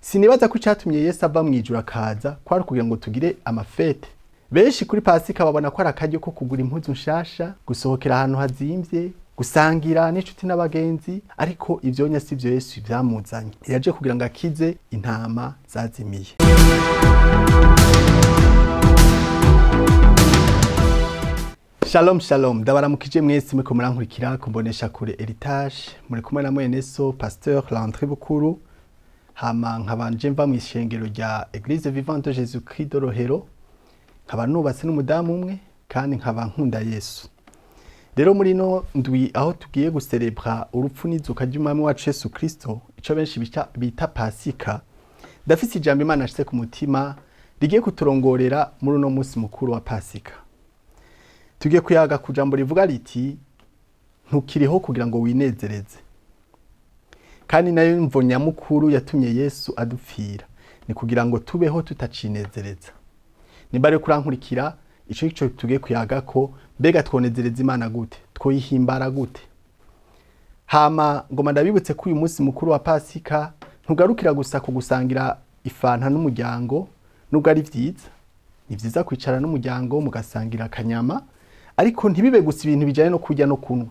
Sinibaza ko icatumye Yesu ava mwijuru akaza kwari kugira ngo tugire amafete. Benshi kuri Pasika babona ko ari akaryo ko kugura impuzu nshasha, gusohokera ahantu hazimvye, gusangira n'inshuti n'abagenzi, ariko ivyo sivyo Yesu vyamuzanye. Yaje kugira ngo akize intama zazimiye. Shalom shalom, ndabaramukije mwese muriko murankurikira kumbonesha kure Heritage, muri kumwe na mwene so Pasteur Landry Bukuru, hama nkabanje mva mw'ishengero rya Église Vivante Jésus Christ de Rohero, nkaba nubatse n'umudamu umwe kandi nkaba nkunda Yesu. Rero muri no ndwi aho tugiye guserebra urupfu n'izuka ry'umwami wacu Yesu Kristo, ico benshi bita Pasika, ndafise ijambo Imana ashitse ku mutima rigiye kuturongorera muri uno munsi mukuru wa Pasika. Tugiye kuyaga ku jambo rivuga riti ntukiriho kugira ngo winezereze. Kandi nayo mvo nyamukuru yatumye Yesu adupfira ni kugira ngo tubeho tutacinezereza. Nimbare kurankurikira ico tugiye kuyaga ko mbega twonezereza Imana gute, twoyihimbara gute. Hama ngoma ndabibutse ko uyu munsi mukuru wa Pasika ntugarukira gusa ku gusangira ifanta n'umuryango, nubwo ari vyiza. Ni vyiza kwicara n'umuryango mugasangira akanyama, ariko ntibibe gusa ibintu bijanye no kurya no kunwa.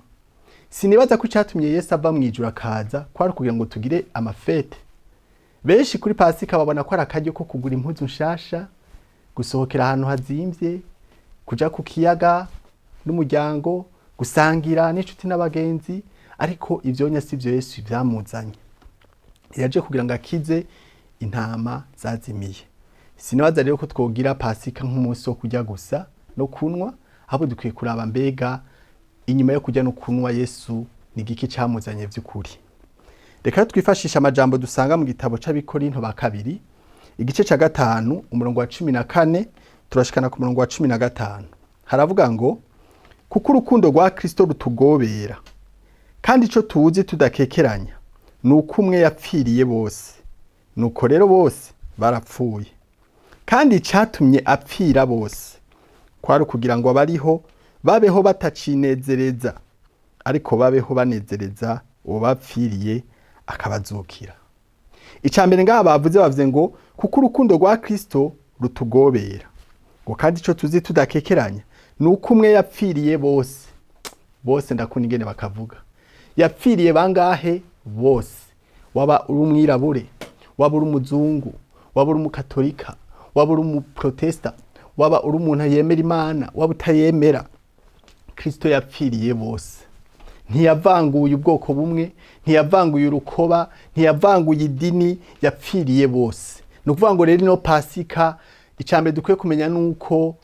Sinibaza ko icatumye Yesu ava mwijuru akaza kwari kugira ngo tugire amafete. Benshi kuri Pasika babona ko ari akaryo ko kugura impuzu nshasha, gusohokera ahantu hazimvye, kuja ku kiyaga n'umuryango, gusangira n'inshuti n'abagenzi, ariko ivyo sivyo Yesu vyamuzanye. Yaje kugira ngo akize intama zazimiye. Sinibaza rero ko twogira Pasika nk'umunsi wo kurya gusa no kunwa, ahubwo dukwiye kuraba mbega inyuma yo kurya no kunwa Yesu ni igiki camuzanye vy'ukuri. Reka twifashisha amajambo dusanga mu gitabo c'Abikorinto ba kabiri, igice ca 5 umurongo wa 14 turashikana ku murongo wa 15. Haravuga ngo kuko urukundo rwa Kristo rutugobera, kandi ico tuzi tudakekeranya nuko umwe yapfiriye bose, nuko rero bose barapfuye. Kandi icatumye apfira bose kwari kugira ngo abariho babeho batacinezereza, ariko babeho banezereza uwo bapfiriye akabazukira. Icambere ngaha bavuze ngo kuko urukundo rwa Kristo rutugobera, ngo kandi ico tuzi tudakekeranya nuko umwe yapfiriye bose. Bose ndakunda ingene bakavuga. Yapfiriye bangahe? Bose. Waba uri umwirabure, waba uri umuzungu, waba uri umukatolika, waba uri umuprotesta, waba uri umuntu yemera Imana, waba utayemera, Kristo yapfiriye bose. Ntiyavanguye ubwoko bumwe, ntiyavanguye urukoba, ntiyavanguye idini, yapfiriye bose. Nukuvuga ngo rero ino Pasika icambere dukwiye kumenya nuko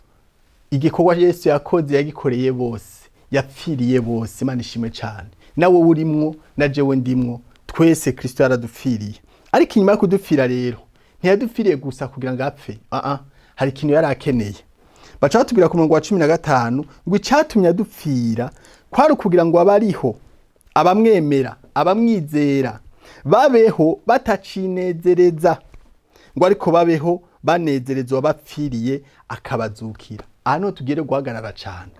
igikorwa Yesu yakoze yagikoreye bose, yapfiriye bose. Imana ishimwe cyane. Nawe urimwo na jewe ndimwo, twese Kristo yaradupfiriye. Ariko inyuma yo kudupfira rero ntiyadupfiriye gusa kugira ngo apfe. Hari ikintu yari akeneye. Baca batubwira ku murongo wa 15 ngo icatumye adupfira kwari kugira ngo abariho, abamwemera, abamwizera babeho batacinezereza, ngo ariko babeho banezereza wabapfiriye akabazukira. Ano tugere guhagarara cyane.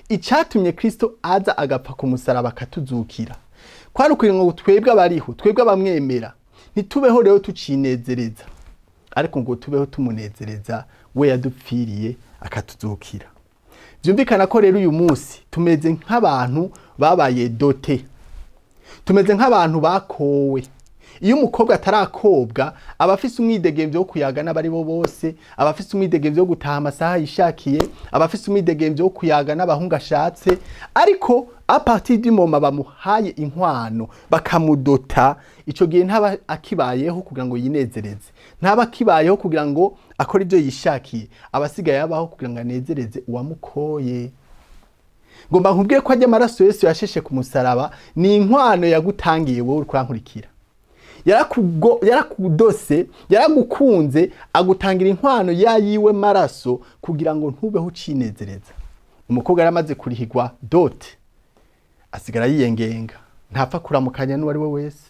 Icatumye Kristo aza agapfa ku musaraba akatuzukira kwari kugira ngo twebwe abariho, twebwe abamwemera ntitubeho rero tucinezereza, ariko ngo tubeho tumunezereza we yadupfiriye akatuzukira. Vyumvikana ko rero uyu munsi tumeze nk'abantu babaye dote, tumeze nk'abantu bakowe. Iyo umukobwa atarakobwa abafise umwidegemvyo wo kuyaga n'abari bo bose, abafise umwidegemvyo wo gutaha amasaha yishakiye, abafise umwidegemvyo wo kuyaga n'abahungu ashatse, ariko a partir du moment bamuhaye inkwano bakamudota, ico gihe ntaba akibayeho kugira ngo yinezereze, ntaba akibayeho kugira ngo akora ivyo yishakiye, abasigaye abaho kugira ngo anezereze uwamukoye. Ngomba nkubwiye ko ajya amaraso Yesu yasheshe ku musaraba ni inkwano yagutangiye wowe uri kurankurikira. Yarakudose, yaragukunze, agutangira inkwano yayiwe maraso kugira ngo ntubeho ucinezereza. Umukobwa yaramaze kurihigwa dote, asigara yiyengenga, ntapfa kuramukanya n'uwari we wese,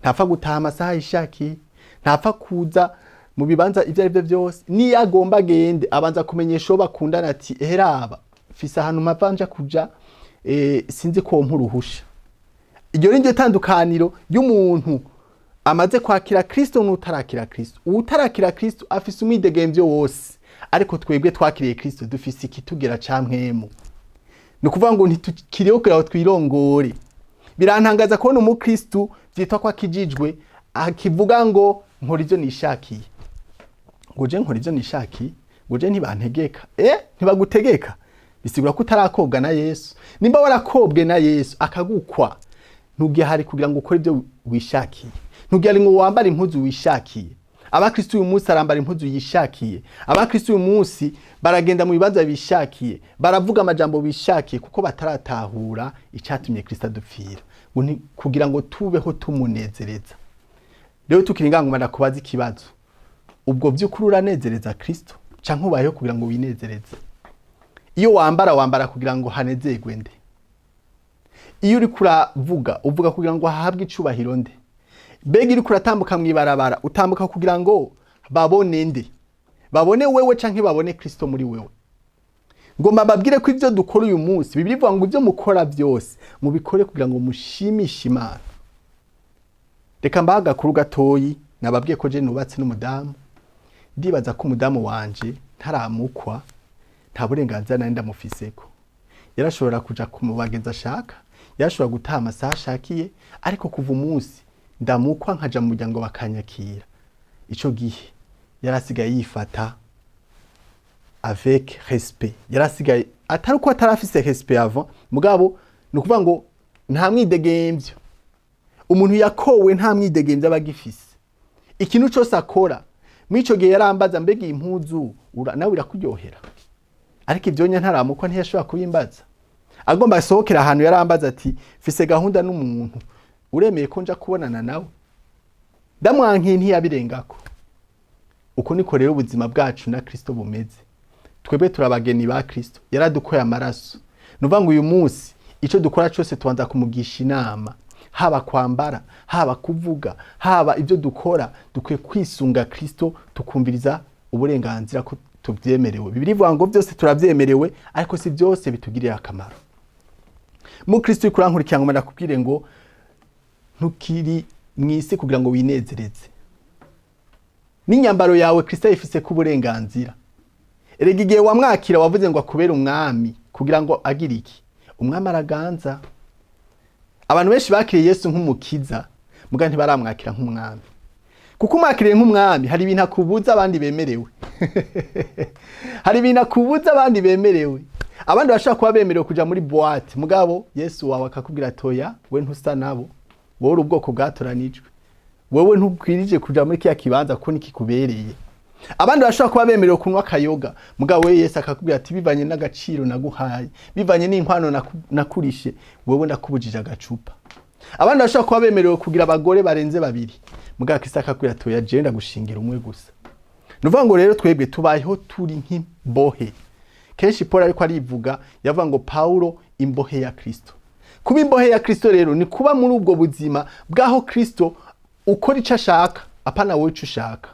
ntapfa gutaha amasaha yishakiye, ntapfa kuza mu bibanza ivyo ari byo byose. Niyo agomba agende abanza kumenyesha uwo bakundana ati heraba fise ahantu mavanja kuja, sinzi ko mpuruhusha. Iryo ni ryo tandukaniro y'umuntu amaze kwakira Kristo n'utarakira Kristo. Utarakira Kristo afise umwidegemvyo wose, ariko twebwe twakiriye Kristo dufise ikitugera ca mpwemu. Ni ukuvuga ngo ntitukiriho kugira ngo twirongore. Birantangaza kubona umukristo vyitwa ko akijijwe akivuga ngo nkora ivyo nishakiye. Ngoje nkora ivyo nishakiye, ngoje ntibantegeka. Ntibagutegeka. Bisigura ko utarakobwa na Yesu. Nimba warakobwe na Yesu akagukwa, ntugiye hari kugira ngo ukore ivyo wishakiye. Ntugiye ari ngo wambare impuzu wishakiye. Abakristo uyu munsi arambara impuzu yishakiye. Abakristo uyu munsi baragenda mu bibanza bishakiye, baravuga amajambo bishakiye kuko bataratahura icatumye Kristo adupfira. Kugira ngo tubeho tumunezereza. Rero tukiringanguma ndakubaza ikibazo. Ubwo vy'ukuri uranezereza Kristo canke ubayeho kugira ngo winezereze? Iyo wambara kugira ngo hanezerwe nde? Iyo uri kuravuga uvuga kugira ngo hahabwe icubahiro nde? Bega iri kuratambuka mwibarabara utambuka kugira ngo babone nde? Babone wewe canke babone Kristo muri wewe? Ngomba babwire ko ivyo dukora uyu munsi Bibiliya ivuga ngo ivyo mukora byose mubikore kugira ngo mushimishe Imana. Reka mbaga kuru gatoyi nababwiye ko je nubatse n'umudamu. Ndibaza ko umudamu wanje ntaramukwa nta burenganzira nari ndamufiseko. Yarashobora kuja kumubageza ashaka, yarashobora gutaha amasaha ashakiye, ariko kuva umunsi ndamukwa nkaja mu muryango bakanyakira. Ico gihe yarasigaye yifata avec respect. Yarasigaye atari ko atarafise respect avant, mugabo nukuvuga ngo nta mwidegemvyo. Umuntu yakowe nta mwidegemvyo abagifise. Ikintu cyose akora mwico gihe yarambaza mbega impuzu nawe irakuryohera. Ariko ivyonya ntaramukwa ntiyashobora kubimbaza. Agomba asohokera ahantu yarambaza ati fise gahunda n'umuntu uremeye ko nja kubonana nawe. Ndamwankiye ntiyabirengako. Uko niko rero ubuzima bwacu na Kristo bumeze. Twebwe turabageni ba Kristo. Yaradukoye amaraso. Nuvuga ngo uyu munsi ico dukora cyose tubanza kumugisha inama. Haba kwambara, haba kuvuga, haba ivyo dukora, dukwiye kwisunga Kristo tukumviriza uburenganzira ko tubyemerewe. Bibiliya ivuga ngo byose turavyemerewe, ariko si byose bitugirira akamaro. Mu Kristo ikurankurikira ngo ndakubwire ngo ntukiri mwisi kugira ngo winezereze. N'inyambaro yawe Kristo yifise ku burenganzira. Erega igihe wamwakira wavuze ngo akubera umwami kugira ngo agire iki? Umwami araganza. Abantu benshi bakiriye Yesu nk'umukiza, muga ntibaramwakira nk'umwami. Kuko umwakiriye nk'umwami hari ibintu akubuza abandi bemerewe. Hari ibintu akubuza abandi bemerewe. Abandi bashaka kuba bemerewe kuja muri boîte, mugabo Yesu wawe akakubwira toya, we ntusa nabo. Wowe ubwoko bwatoranijwe. Wewe ntukwirije kuja muri kiya kibanza ko nikikubereye. Abandi bashaka kuba bemerewe kunywa akayoga, mugabo we Yesu akakubwira ati bivanye n'agaciro naguhaye, bivanye n'inkwano nakurishe, wewe ndakubujije agacupa. Abandi bashaka kuba bemerewe kugira abagore barenze babiri, mugabo Kristo akakubwira toya je ndagushingira umwe gusa. Nuvuga ngo rero twebwe tubayeho turi nk'imbohe. Kenshi Paul ariko arivuga yavuga ngo Paulo imbohe ya Kristo. Kuba imbohe ya Kristo rero ni kuba muri ubwo buzima bwaho Kristo ukora ico ashaka apana wowe ico ushaka.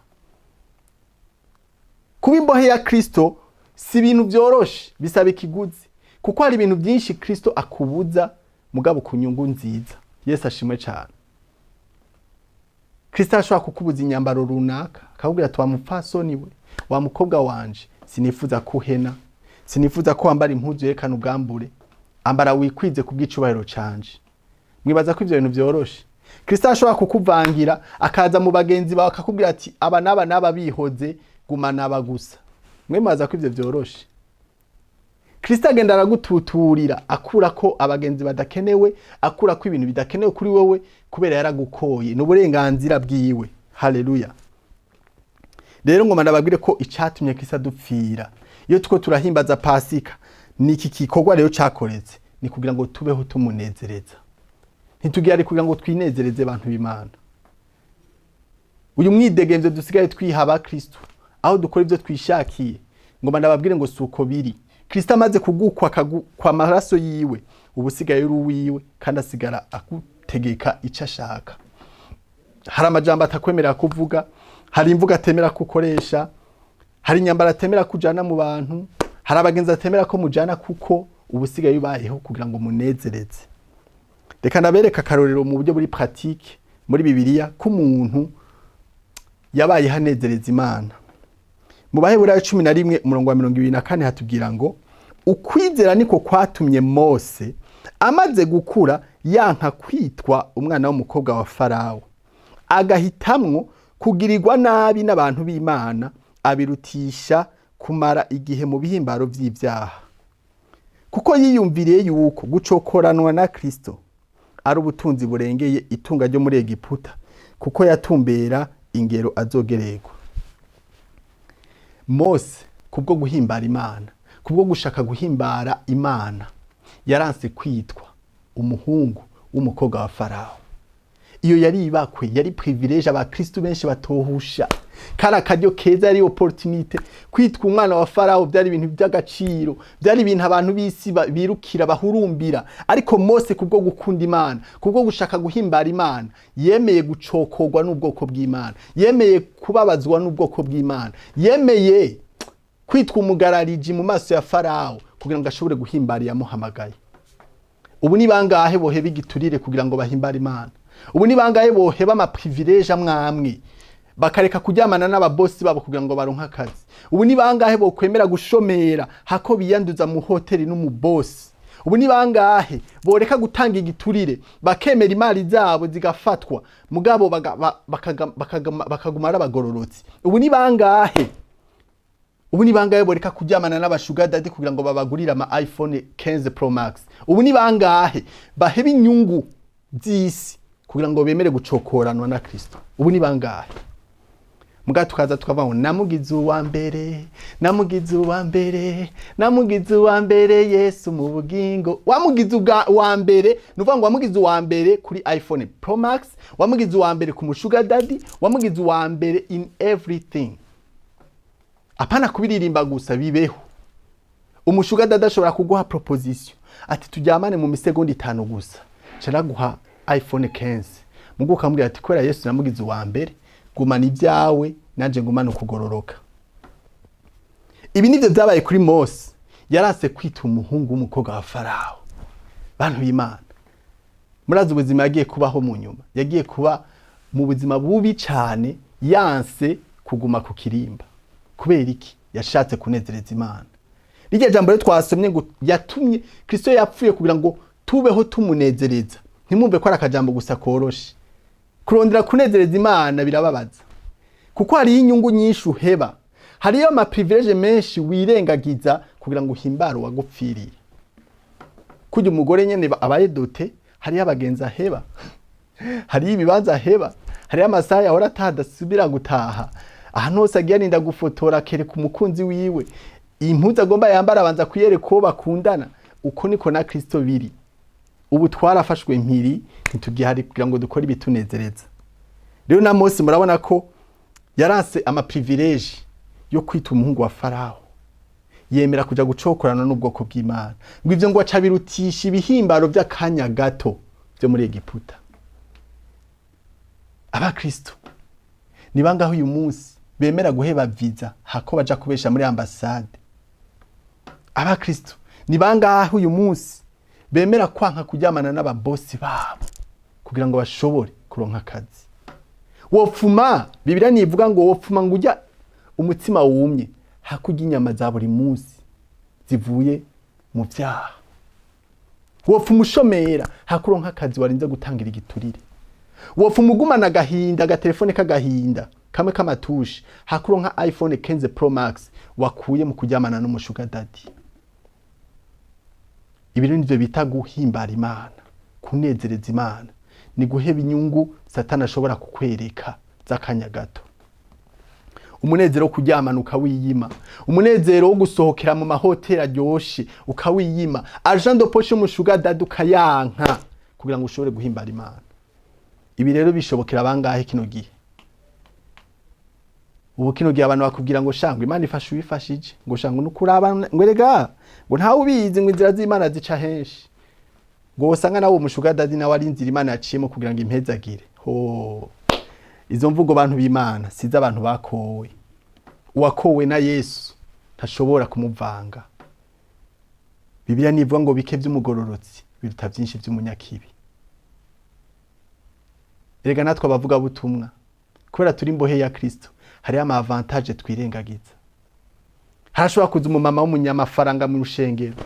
Kuba imbohe ya Kristo si ibintu byoroshe, bisaba ikiguzi. Kuko hari ibintu byinshi Kristo akubuza mugabo ku nyungu nziza. Yesu ashimwe cyane. Kristo ashobora kukubuza inyambaro runaka, akakubwira ati wa mupfasoni we, wa mukobwa wanje, sinifuza kuhena, sinifuza ko wambara impuzu yerekana ubwambure, ambara wikwize kubw'icubahiro canje. Mwibaza ko ivyo bintu byoroshe? Kristo ashobora kukuvangira akaza mu bagenzi bawe akakubwira ati aba naba bihoze gumana abagusa. Mwibaza ko ivyo byoroshe? Kristo agenda aragututurira akura ko abagenzi badakenewe, akura ko ibintu bidakenewe kuri wewe kubera yaragukoye n'uburenganzira bwiwe. Haleluya. Rero ngoma ndababwire ko icatumye Kristo adupfira. Iyo tuko turahimbaza Pasika, niki kikorwa rero cakoretse, ni kugira ngo tubeho tumunezereza. Ntitugiyari kugira ngo twinezereze abantu b'Imana. Uyu mwidegemvyo dusigaye twihaba Kristo, aho dukora ivyo twishakiye. Ngoma ndababwire ngo suko biri. Kristo amaze kugukwa kwa maraso yiwe, ubusigaye uri uwiwe kandi asigara akutegeka ico ashaka. Hari amajambo atakwemerera kuvuga, hari imvuga atemera kukoresha, hari inyambara atemera kujana mu bantu, hari abagenzi atemera ko mujana kuko ubusigaye ubayeho kugira ngo munezereze. Reka nabereka akarorero mu buryo buri pratique muri Bibiliya ko umuntu yabaye hanezereza Imana. Mu Baheburayo 11 umurongo wa 24 hatubwira ngo ukwizera niko kwatumye Mose amaze gukura yanka kwitwa umwana w'umukobwa wa Farawo, agahitamwo kugirirwa nabi n'abantu b'Imana, abirutisha kumara igihe mu bihimbaro vy'ivyaha, kuko yiyumviriye yuko gucokoranwa na Kristo ari ubutunzi burengeye itunga ryo muri Egiputa, kuko yatumbera ingero azogererwa. Mose kubwo guhimbara Imana, kubwo gushaka guhimbara Imana, yaranse kwitwa umuhungu w'umukobwa wa Farawo. Iyo yari ibakwe, yari privilege abakristo benshi batohusha. Kara karyo keza, yari opportunité. Kwitwa umwana wa Farawo byari ibintu by'agaciro, byari ibintu abantu bisi birukira bahurumbira. Ariko Mose kubwo gukunda Imana, kubwo gushaka guhimbara Imana, yemeye gucokorwa n'ubwoko bw'Imana, yemeye kubabazwa n'ubwoko bw'Imana, yemeye kwitwa umugarariji mu maso ya Farawo kugira ngo ashobore guhimbara yamuhamagaye. Ubu ni bangahe boheba igiturire kugira ngo bahimbare Imana? Ubu ni bangahe boheba ama privilege amwamwe bakareka kuryamana n'ababosi babo kugira ngo baronke akazi? Ubu ni bangahe bokwemera gushomera hako biyanduza mu hoteli n'umubosi? Ubu ni bangahe boreka gutanga igiturire bakemera imari zabo zigafatwa mugabo bakaguma ari abagororotsi? Ubu ni bangahe boreka kuryamana n'abashuga daddy kugira ngo babagurire ama iPhone 15 Pro Max? Ubu ni bangahe baheba inyungu z'isi kugira ngo bemere gucokoranwa na Kristo? Ubu ni bangahe? Muga tukaza tukavuga ngo namugize uwa mbere Yesu mu bugingo. Wamugize uwa mbere, nuvuga ngo wamugize uwa mbere kuri iPhone Pro Max, wamugize uwa mbere ku mushuga daddy, wamugize uwa mbere in everything. Apana kubiririmba gusa bibeho. Umushuga daddy ashobora kuguha proposition ati tujyamane mu misegonda 5 gusa, caraguha iPhone 15. Mugo kamubwira ati kwera Yesu namugize uwa mbere, gumana ibyawe nanje ngumana ukugororoka. Ibi nivyo byabaye kuri Mose, yarase kwita umuhungu w'umukobwa wa Farawo. Bantu b'Imana, murazi ubuzima yagiye kubaho mu nyuma, yagiye kuba mu buzima bubi cyane, yanse kuguma ku kirimba. Kubera iki? Yashatse kunezereza Imana. Rijya jambo rero twasomye ngo yatumye Kristo yapfuye kugira ngo tubeho tumunezereza. Ntimumve ko ari akajambo gusa koroshe. Kurondera kunezereza Imana birababaza, kuko hari inyungu nyinshi uheba, hariyo ama privilege menshi wirengagiza kugira ngo uhimbare wagupfiriye. Kujya umugore nyene abaye dote, hariyo abagenza heba, hariyo ibibanza heba, hariyo amasaha yahora atadasubira gutaha, ahantu hose agiye arinda gufotora kereka umukunzi wiwe, impuzu agomba yambara abanza kuyereka uwo bakundana. Uko niko na Kristo biri. Ubu twarafashwe mpiri, ntitugihari kugira ngo dukore ibitunezereza. Rero na Mose murabona ko yaranse ama privilege yo kwita umuhungu wa Farawo, yemera kuja gucokorana n'ubwoko bw'Imana, ngo ivyo ngo acabirutisha ibihimbaro by'akanya gato byo muri Egiputa. Abakristo ni bangaho uyu munsi bemera guheba visa hako baja kubesha muri ambassade? Abakristo ni bangaho uyu munsi bemera kwanka kuryamana n'ababosi babo kugira ngo bashobore kuronka akazi? Wopfuma, Bibiliya nivuga ngo wopfuma ngo ujya umutima wumye hakurya inyama za buri munsi zivuye mu byaha. Wopfuma ushomera hakuronka akazi warinze gutangira igiturire. Wopfuma ugumana agahinda, agatelefone k'agahinda kamwe k'amatushi hakuronka iPhone 15 Pro Max wakuye mu kuryamana n'umushuga daddy. Ibintu nivyo bita guhimbara Imana, kunezereza Imana, ni guheba inyungu Satani ashobora kukwereka z'akanya gato. Umunezero wo kuryamana ukawiyima, umunezero wo gusohokera mu mahoteli aryoshe ukawiyima, argent de poche umushuga daddy ukayanka kugira ngo ushobore guhimbara Imana. Ibi rero bishobokera bangahe kino gihe? Ubu kino gihe abantu bakubwira ngo shangwe Imana ifashe ubifashije, ngo shangwe nukuraba ngo rega ngo ntawe ubizi ngo inzira z'Imana zica henshi, ngo usanga nawo umushuga daddy nawe ari inzira Imana yaciyemo kugira ngo impezagire. Izo mvugo bantu b'Imana siza abantu bakowe. Uwakowe na Yesu ntashobora kumuvanga. Bibiliya nivuga ngo bike by'umugororotsi biruta byinshi by'umunyakibi. erega natwe abavuga butumwa kubera turi imbohe ya Kristo hari ama avantage twirengagiza. Harashobora kuza umumama w'umunyamafaranga mu rushengero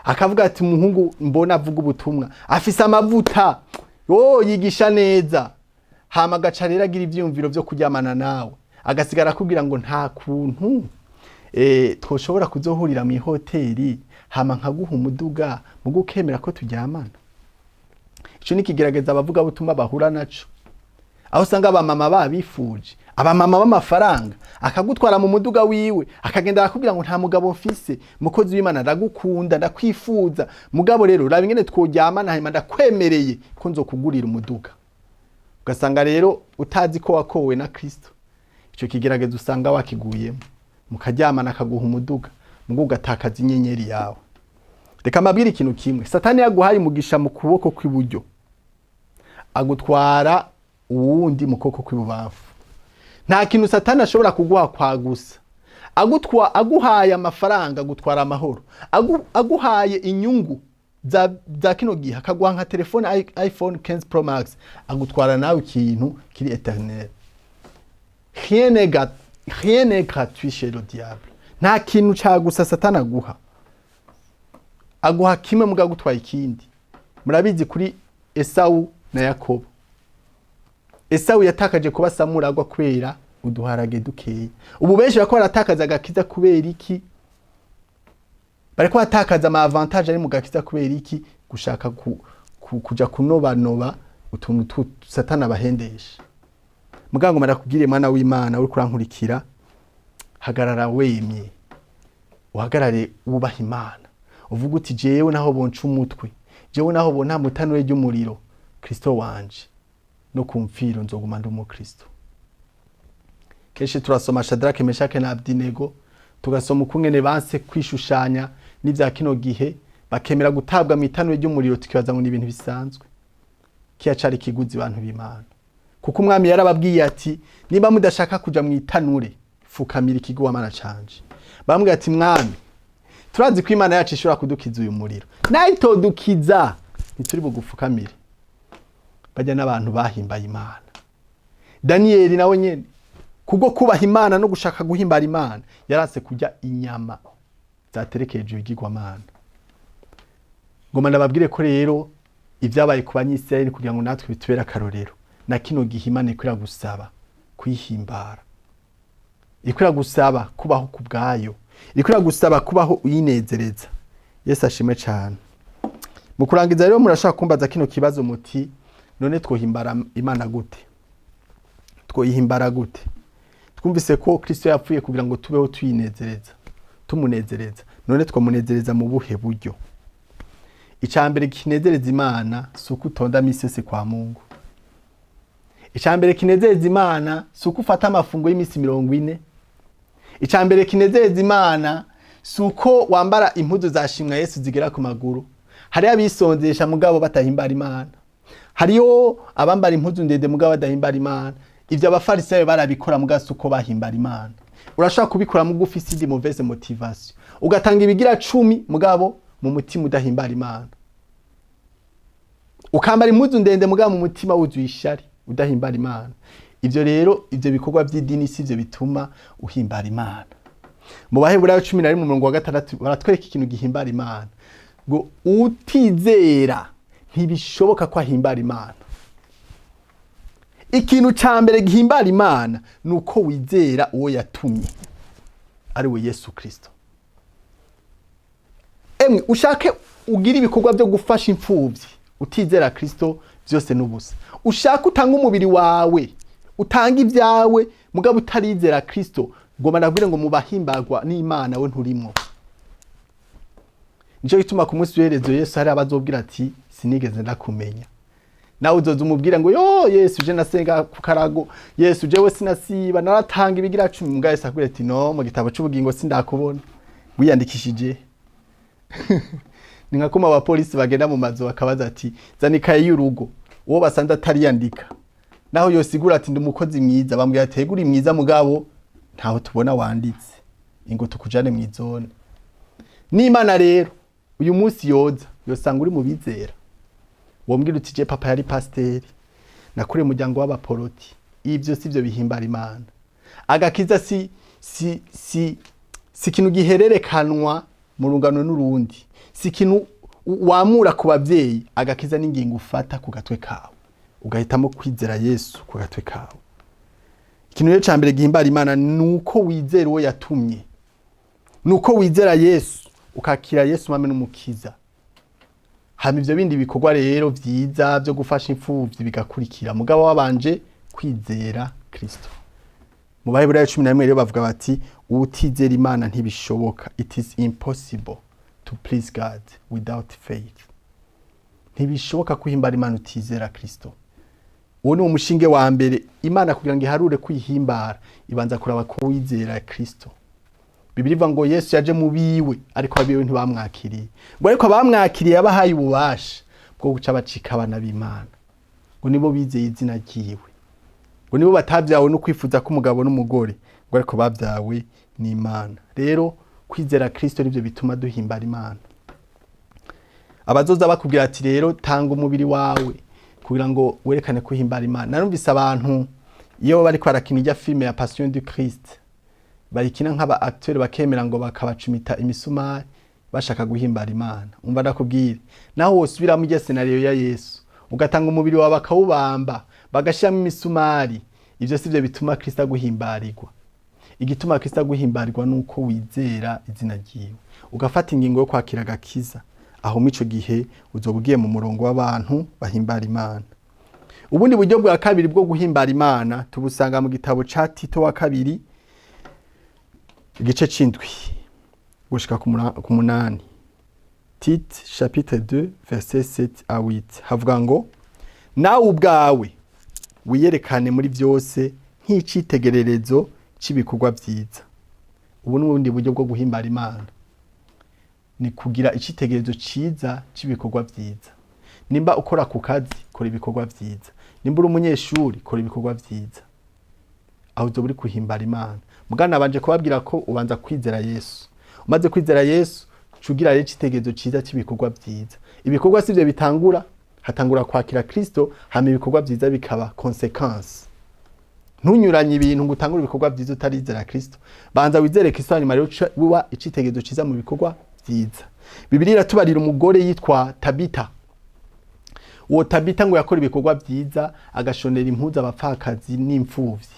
akavuga ati umuhungu mbona avuga ubutumwa afise amavuta yigisha neza, hama agaca rero agira ivyumviro vyo kuryamana nawe agasigara akubwira ngo nta kuntu twoshobora kuzohurira mu hoteli hama nkaguha umuduga mu gukemera ko turyamana. Ico ni kigerageza abavuga butumwa bahura naco, aho usanga abamama babifuje, abamama b'amafaranga akagutwara mu muduga wiwe akagenda akubwira ngo nta mugabo mfise, mukozi w'Imana ndagukunda ndakwifuza, mugabo rero raba ingene tworyamana hanyuma ndakwemereye ko nzokugurira umuduga. Ugasanga rero utazi ko wakowe na Kristo, ico kigerageza usanga wakiguyemo, mukaryamana akaguha umuduga mugo ugatakaza inyenyeri yawe. Reka mabwira ikintu kimwe, Satani yaguhaye umugisha mu kuboko kw'iburyo agutwara uwundi mu kuboko kw'ibubamfu. Nta kintu Satani ashobora kuguha kwa gusa. Aguhaye amafaranga agutwara amahoro, aguhaye inyungu za kino gihe akaguha nka telefone iPhone 15 Pro Max agutwara nawe ikintu kiri éternel. Rien n'est gratuit chez le diable. Nta kintu ca gusa Satani aguha kimwe mugagutwaye ikindi. Murabizi kuri Esau na Yakobo. Esau yatakaje kuba Samura agwa kwera uduharage dukeye. Ubu benshi bako baratakaza agakiza kubera iki? Bariko batakaza ama avantage ari mu gakiza kubera iki? Gushaka kuja kunobanova utuntu Satani abahendesha. Mugango marakubwire mwana w'Imana uri kurankurikira, hagarara wemye, uhagarare wubaha Imana, uvuga uti jewe naho bonca umutwe, jewe naho bona mutanure ry'umuriro, Kristo wanje no kumfiro nzoguma ndi umukristo. Kenshi turasoma Shadrake, Meshake na Abdinego, tugasoma ukungene banse kwishushanya n'ivya kino gihe, bakemera gutabwa mu itanure ry'umuriro, tukibaza ngo ni ibintu bisanzwe. Kiyacari kiguzi bantu b'Imana, kuko umwami yarababwiye ati niba mudashaka kuja mu itanure fukamira ikigwamana canje. Bambwiye ati mwami, turazi ko Imana yacu ishobora kudukiza uyu muriro, nayo itodukiza ntituri bugufukamire. Bajya n'abantu bahimbaye Imana. Danieli nawe nyene kubwo kubaha Imana no gushaka guhimbara Imana yarase kujya inyama zaterekeje igigwamana. Ngoma ndababwire ko rero ivyabaye ku banyisirayeli kugira ngo natwe bitubera akarorero. Na kino gihe Imana ikwira gusaba kwihimbara, ikwira gusaba kubaho kubwayo, ikwira gusaba kubaho uyinezereza. Yesu ashime cyane. Mu kurangiza rero murashaka kumbaza kino kibazo muti none twohimbara Imana gute? Twoyihimbara gute? Twumvise ko Kristo yapfuye kugira ngo tubeho tuyinezereza, tumunezereza. None twamunezereza mu buhe buryo? Icambere kinezereza Imana suko utonda misese kwa Mungu. Icambere kinezereza Imana suko ufata amafungo y'imisi 40. Icambere kinezereza Imana suko wambara impuzu zashimwa Yesu zigera ku maguru. Hari abisonzesha mugabo batahimbara Imana. Hariyo abambara impuzu ndende mugabo badahimbara Imana. Ivyo abafarisayo barabikora mugabo suko bahimbara Imana. Urashaka kubikora mu gufisi ndi mauvaise motivation. Ugatanga ibigira 10 mugabo mu mutima udahimbara Imana. Ukambara impuzu ndende mugabo mu mutima wuzuye ishari udahimbara Imana. Ivyo rero ivyo bikorwa by'idini sivyo bituma uhimbara Imana. Mu Baheburayo 11:6 baratwereka ikintu gihimbara Imana. Ngo utizera ntibishoboka ko ahimbara Imana. Ikintu cambere gihimbara Imana nuko wizera uwo yatumye ari we Yesu Kristo. Emwe ushake ugira ibikorwa byo gufasha imfuvyi, utizera Kristo byose nubusa. Ushaka utanga umubiri wawe, utanga ibyawe mugabo utarizera Kristo, ngoma ndabwire ngo mubahimbagwa n'Imana we nturimo. Nico gituma ku munsi w'erezo Yesu hari abazobwira ati sinigeze ndakumenya. Nawe uzoza umubwira ngo yo Yesu je nasenga ku karago, Yesu jewe sinasiba naratanga ibigira 10, mugabo Yesu akubwira ati no mu gitabo cy'ubugingo sindakubona. Wiyandikishije. Ni nka kuma abapolisi bagenda mu mazu bakabaza ati zanikaye y'urugo, uwo basanze atari yandika. Naho yosigura ati ndi umukozi mwiza, bambwira ati eguri mwiza mugabo ntaho tubona wanditse, ingo tukujane mwizone. N'Imana rero uyu munsi yoza yosanga uri mu bizera, wombwira uti je papa yari pasiteri, nakuriye mu muryango w'abaporoti. Ibyo sivyo bihimbara Imana. Agakiza si ikintu gihererekanwa mu rungano n'urundi, si ikintu wamura ku bavyeyi. Agakiza n'ingingo ufata ku gatwe kawe, ugahitamo kwizera Yesu ku gatwe kawe. Ikintu rero cambere gihimbara Imana nuko wizera uwo yatumye, nuko wizera Yesu, ukakira Yesu mame n'umukiza. Hama ivyo bindi bikorwa rero vyiza byo gufasha imfuvyi bigakurikira, mugabo wabanje kwizera Kristo. Mu Baheburayo 11 rero bavuga bati utizera Imana ntibishoboka. It is impossible to please God without faith. Ntibishoboka kuhimbara Imana utizera Kristo. Uwo ni umushinge wa mbere. Imana kugira ngo iharure kwihimbara ibanza kuraba ko wizera Kristo. Bibiliya ivuga ngo Yesu yaje mu biwe ariko abiwe ntibamwakiriye. Ngo ariko abamwakiriye abahaye ububasha bwo guca bacika abana b'Imana. Ngo nibo bizeye izina ryiwe. Ngo nibo batavyawe no kwifuza ko umugabo n'umugore, ngo ariko bavyawe n'Imana. Rero kwizera Kristo nivyo bituma duhimbara Imana. Abazoza bakubwira ati rero tanga umubiri wawe kugira ngo werekane kuhimbara Imana. Narumvise abantu iyo bari kwarakina ijya filme ya Passion du Christ, barikina nk'aba acteur bakemera ngo bakabacumita imisumari bashaka guhimbara Imana. Umva ndakubwire, naho wosubira mu gihe scenario ya Yesu ugatanga umubiri wawe bakawubamba bagashiramo imisumari, ivyo sivyo bituma Kristo aguhimbarirwa. Igituma Kristo aguhimbarirwa nuko wizera izina ryiwe, ugafata ingingo yo kwakira agakiza. Aho mico gihe uzobugiye mu murongo w'abantu bahimbara Imana. Ubundi buryo bwa kabiri bwo guhimbara Imana tubusanga mu gitabo ca Tito wa kabiri igice c'indwi gushika ku 8. Tite chapitre 2 verset 7 à 8 havuga ngo nawe ubwawe wiyerekane muri byose nk'icitegererezo c'ibikorwa vyiza. Ubu n'ubundi buryo bwo guhimbara Imana ni kugira icitegererezo ciza c'ibikorwa vyiza. Nimba ukora ku kazi, kora ibikorwa vyiza. Nimba uri umunyeshuri, kora ibikorwa vyiza. Aho uzo buri kuhimbara Imana. Mugana banje kubabwira ko ubanza kwizera Yesu. Umaze kwizera Yesu, cugira rero icitegererezo ciza c'ibikorwa vyiza. Ibikorwa sivyo bitangura, hatangura kwakira Kristo, hama ibikorwa vyiza bikaba consequence. Ntunyuranye ibintu ngo utangure ibikorwa vyiza utarizera Kristo. Banza wizere Kristo hanyuma rero wiwa icitegererezo ciza mu bikorwa vyiza. Bibiliya iratubarira umugore yitwa Tabita. Uwo Tabita ngo yakora ibikorwa vyiza, agashonera impuzu abapfakazi n'imfuvyi.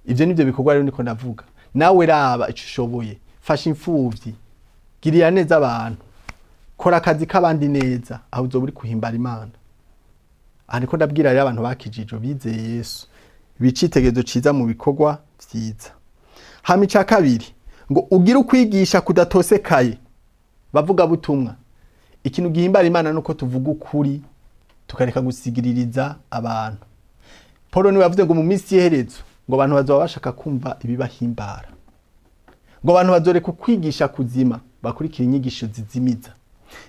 Ivyo nivyo bikorwa rero niko ndavuga. Nawe raba ico ushoboye, fasha imfuvyi, girira neza abantu, kora akazi k'abandi neza, aho uzo buri kuhimbara Imana. Aha niko ndabwira rero abantu bakijije bizeye Yesu, bicitegerezo ciza mu bikorwa vyiza. Hama ica kabiri ngo ugire ukwigisha kudatosekaye, bavuga butumwa. Ikintu gihimbara Imana nuko tuvuga ukuri, tukareka gusigiririza abantu. Paulo niwe yavuze ngo mu minsi yeherezo ngo abantu bazoba bashaka kumva ibibahimbara, ngo abantu bazoreka kwigisha kuzima bakurikira inyigisho zizimiza.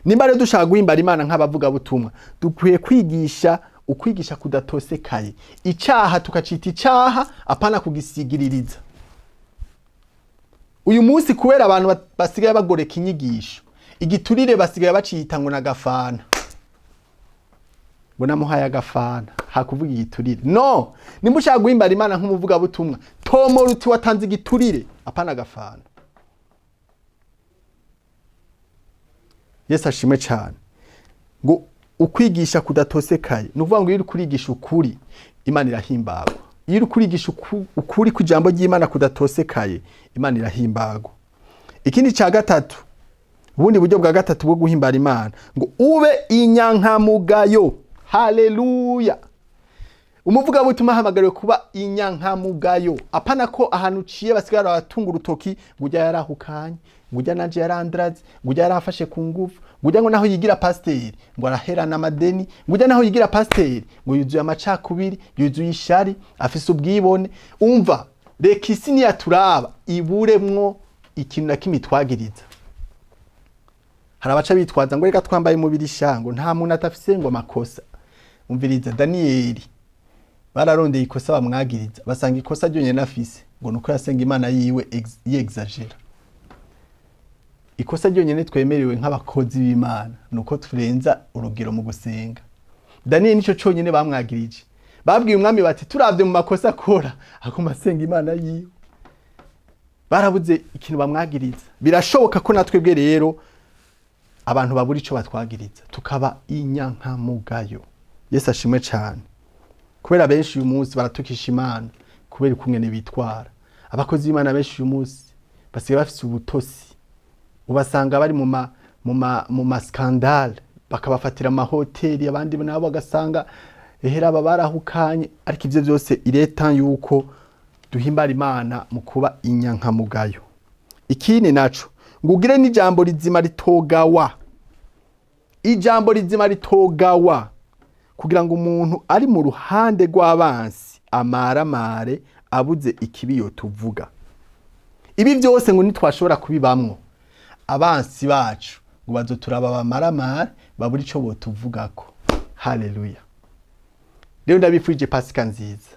Nimba rero dushaka guhimbara Imana nk'abavuga butumwa, dukwiye kwigisha ukwigisha kudatosekaye. Icaha tukacita icaha, apana kugisigiririza. Uyu munsi kubera abantu basigaye bagoreka inyigisho, igiturire basigaye bacita ngo nagafana. Bona muhaya agafana, hakuvuga igiturire. No, nimba ushaka guhimbara Imana nk'umuvuga butumwa, tomora uti watanze igiturire, apana agafana. Yesu ashimwe cyane. Ngo ukwigisha kudatosekaye, nuvuga ngo iyo uri kurigisha ukuri, Imana irahimbagwa. Iyo uri kurigisha ukuri ku jambo ry'Imana kudatosekaye, Imana irahimbagwa. Ikindi ca gatatu, ubundi buryo bwa gatatu bwo guhimbara Imana, ngo ube inyankamugayo. Haleluya. Umuvuga butuma hamagariwe kuba inyankamugayo. Apana ko ahantu uciye basigara batunga urutoki, ngujya yarahukanye, ngujya nanje yarandrazi, ngujya yarafashe ku ngufu, ngujya ngo naho yigira pasiteri ngo araherana amadeni, ngujya naho yigira pasiteri ngo yuzuye amacakubiri, yuzuye ishari, afise ubwibone. Umva, reka isi niyaturaba iburemwo ikintu na kimwe twagiriza. Hari abaca bitwaza ngo reka twambaye umubiri shango, nta muntu atafise ngo makosa. Umviriza Danieli bararondeye ikosa bamwagiriza, basanga ikosa ryonyene nafise ngo nuko yasenga Imana yiwe yexagera. Ikosa ryonyene twemerewe nk'abakozi b'Imana nuko turenza urugero mu gusenga. Daniel nico conyene bamwagirije, babwiye umwami bati turavye mu makosa akora agomba asenga imana yiwe, barabuze ikintu bamwagiriza. Birashoboka ko natwebwe rero abantu babura ico batwagiriza tukaba inyankamugayo. Yesu ashimwe cyane. Kubera benshi uyu munsi baratukisha imana kubera ukungene bitwara. Abakozi b'Imana benshi uyu munsi basigaye bafise ubutosi, ubasanga bari mu maskandale, bakabafatira amahoteli, abandi nabo bagasanga ehera barahukanye. Ariko ivyo byose ireta yuko duhimbara imana mu kuba inyankamugayo. Ikindi naco ngugire n'ijambo rizima ritogawa, ijambo rizima ritogawa, kugira ngo umuntu ari mu ruhande rw'abansi amaramare abuze ikibiyo tuvuga. Ibi byose ngo nitwashobora kubibamwo, abansi bacu ngo bazoturaba abamaramare babura ico botuvugako. Haleluya. Rero ndabifurije Pasika nziza.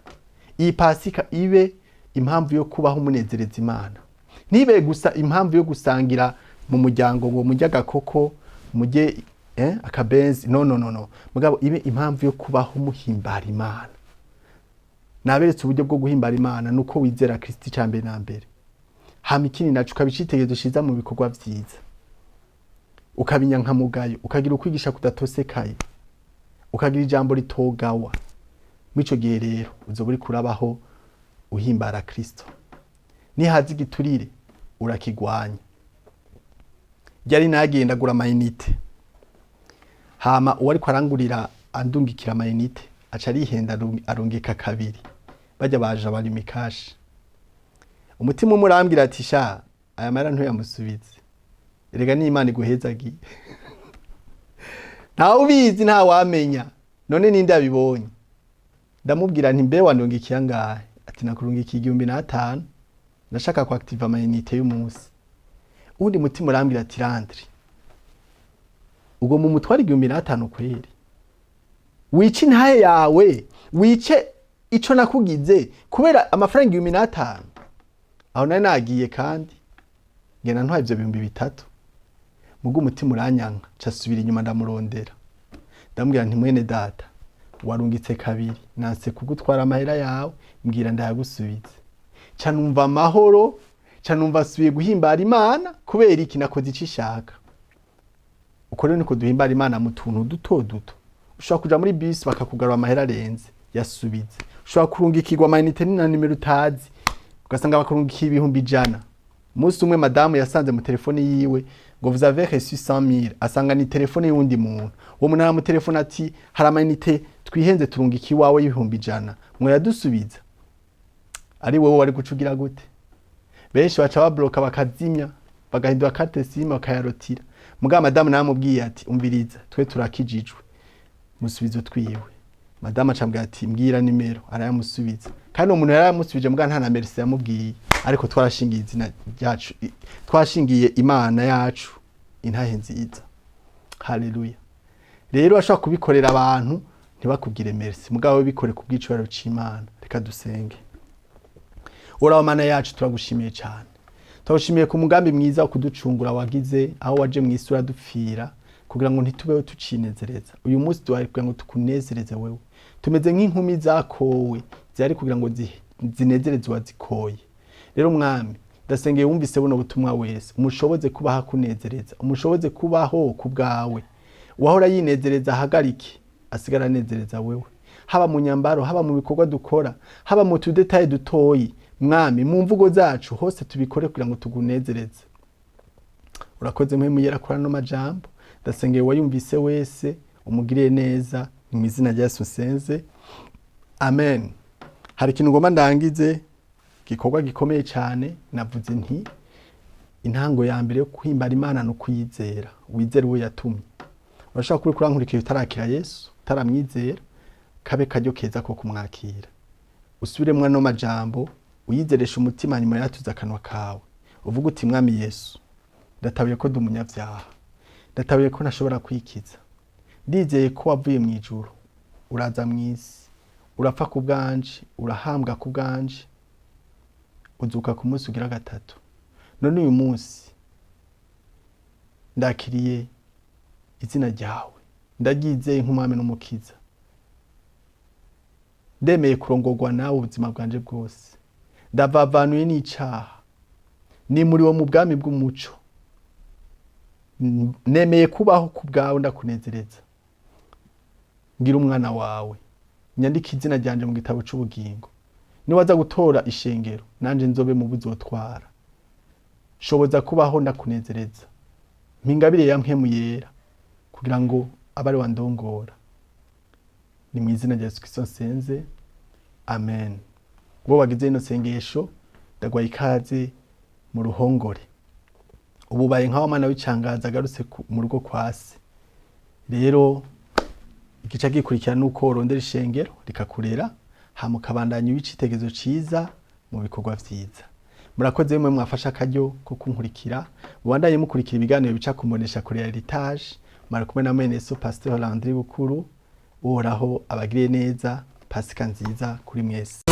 Iyi Pasika ibe impamvu yo kubaho umunezereza Imana, nibe gusa impamvu yo gusangira mu muryango ngo mujya gakoko mujye akabenzi, no mugabo ibe impamvu yo kubaho muhimbara Imana. Naberetse uburyo bwo guhimbara Imana nuko wizera Kristo cyambere na mbere, hama ikindi nacu ukabicitegerezo shiza mu bikorwa vyiza, ukabinya nkamugayo, ukagira ukwigisha kudatosekaye, ukagira ijambo ritogawa. Mwico gihe rero uzoba uri kurabaho uhimbara Kristo. Nihazi igiturire urakigwanya. Ryari nagenda gura amayinite, hama uwari kwarangurira andungikira amayinite aca arihenda arungika kabiri, bajya baje bari mikashi. Umutima umurambira ati sha aya mara ntuyamusubize, erega ni Imana iguhezagiye. Ntawe ubizi, nta wamenya, none ninde abibonye. Ndamubwira nti mbe wandungikiye angahe? Ati nakurungikiye 1500, nashaka ku active amayinite y'umunsi. Undi mutima urambira ati Landry, ubwo mu mutwari 1500 kweri, wice ntaye yawe, wice ico nakugize kubera amafaranga 1500. Aho nari nagiye kandi ngena ntwaye ivyo 3000. Mugo umutima uranyanka, casubira inyuma ndamurondera, ndambwira nti mwene data warungitse kabiri, nanse kugutwara amahera yawe, mbwira ndayagusubize. Canumva amahoro, canumva asubiye guhimbara Imana kubera iki nakoze icishaka. Uko rero niko duhimbara Imana mu tuntu duto duto. Ushobora kuja muri bus bakakugarura amahera arenze, yasubize. Ushobora kurungikirwa amayinite na nimero utazi, ugasanga bakurungikiye 100,000. Umunsi umwe madamu yasanze mu telefone yiwe ngo vous avez reçu 100,000, asanga ni telefone y'undi muntu. Uwo muntu ara mu telefone ati hari amayinite twihenze turungiki wawe 100,000, mwe yadusubiza. Ari wewe wari gucugira gute? Benshi baca babloka bakazimya, bagahindura carte SIM bakayarotira. Muga madamu namubwiye ati umviriza, twe turakijijwe, musubizo twiwe. Madamu acambwira ati mbwira nimero, arayamusubiza. Kandi umuntu yaramusubije muga nta na merci yamubwiye, ariko twarashingiye izina ryacu, twashingiye Imana yacu intahe nziza. Haleluya. Rero ashaka kubikorera abantu ntibakubwire merci, mugawe bikore kubwicaro c'Imana. Reka dusenge. Uraho Mana yacu turagushimiye cyane, turagushimiye ku mugambi mwiza wo kuducungura wagize, aho waje mu isura dupfira kugira ngo ntitubeho tucinezereza. Uyu munsi duhaye kugira ngo tukunezereze wewe, tumeze nk'inkumi zakowe zari kugira ngo zinezereze wazikoye. Rero mwami ndasengeye wumvise buno butumwa wese, umushoboze kubaha kunezereza, umushoboze kubaho kubwawe. Wahora yinezereza hagarike, asigara nezereza wewe, haba mu nyambaro, haba mu bikorwa dukora, haba mu tudetaye dutoyi. Mwami mu mvugo zacu hose tubikore kugira ngo tugunezereze. Urakoze mwe muyera kora no majambo, ndasengeye wayumvise wese umugiriye neza mu izina rya Yesu senze. Amen. Hari ikintu ngoma ndangize gikorwa gikomeye cyane, navuze nti intango ya mbere yo kuhimbara Imana no kuyizera, wizera uwo yatumye. Urashaka kuri kurankurikira utarakira Yesu, utaramwizera, kabe kajyo keza ko kumwakira. Usubiremwa no majambo, uyizeresha umutima nyuma yatuza akanwa kawe, uvuga uti mwami Yesu, ndatabuye ko ndumunyavyaha, ndatabuye ko ntashobora kwikiza, ndizeye ko wavuye mu ijuru, uraza mwisi, urapfa ku bwanje, urahambwa ku bwanje, uzuka ku munsi ugira gatatu. None uyu munsi ndakiriye izina ryawe, ndagizeye nk'umwami n'umukiza. ndemeye kurongorwa nawe ubuzima bwanje bwose, ndavavanuye n'icaha, ni muri wo mu bwami bw'umuco, nemeye kubaho ku bwawe ndakunezereza, ngira umwana wawe, nyandika izina ryanje mu gitabo c'ubugingo, niwaza gutora ishengero nanje nzobe mu buzotwara, shoboza kubaho ndakunezereza, mpingabire ya mpwemu yera kugira ngo abari wandongora, ni mu izina rya Yesu Kristo nsenze, amen. Bo bagize ino sengesho ndagwaye ikaze mu ruhongore, ububaye nkaho mana w'icangaza agarutse mu rugo kwa se. Rero igice gikurikira nuko urondera ishengero rikakurera, hama ukabandanya ibicitegezo ciza mu bikorwa vyiza. Murakoze mwe mwafasha akaryo ko kunkurikira, mubandanye mukurikira ibiganiro bica kumbonesha kuri Heritage, mara kumwe na mwene so Pasteur Landry Bukuru, uhoraho abagiriye neza, Pasika nziza kuri mwese.